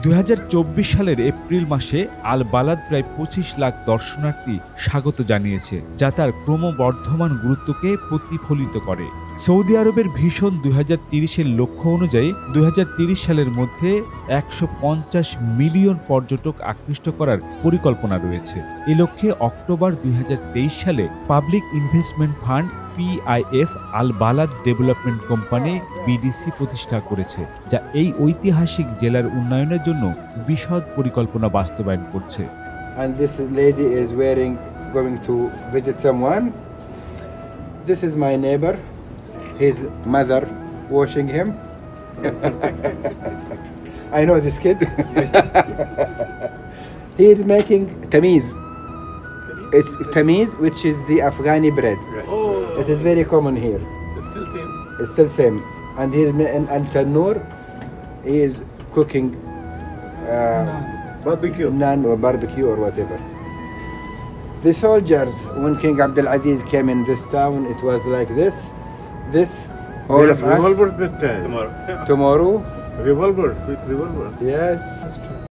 2024 সালের এপ্রিল মাসে আল বালাদ প্রায় 25 লাখ দর্শনার্থী স্বাগত জানিয়েছে, যা তার ক্রমবর্ধমান গুরুত্বকে প্রতিফলিত করে। সৌদি আরবের ভিশন 2030-এর লক্ষ্য অনুযায়ী 2030 সালের মধ্যে 150 মিলিয়ন পর্যটক আকৃষ্ট করার পরিকল্পনা রয়েছে। এ লক্ষ্যে অক্টোবর 2023 সালে পাবলিক ইনভেস্টমেন্ট ফান্ড PIF আল বালাদ ডেভেলপমেন্ট কোম্পানি BDC প্রতিষ্ঠা করেছে, যা এই ঐতিহাসিক জেলার উন্নয়নের জন্য বিশদ পরিকল্পনা বাস্তবায়ন করছে। And this lady is going to visit someone. This is my neighbor. His mother washing him. I know this kid. He is making tamiz. It's tamiz, which is the Afghani bread. Oh. It is very common here. It's still same. It's still same. And here in Tannoor, he is cooking Barbecue. naan or barbecue or whatever. The soldiers, when King Abdulaziz came in this town, it was like this. All of us Revolvers that time. tomorrow. Revolvers with revolvers. Yes. That's true.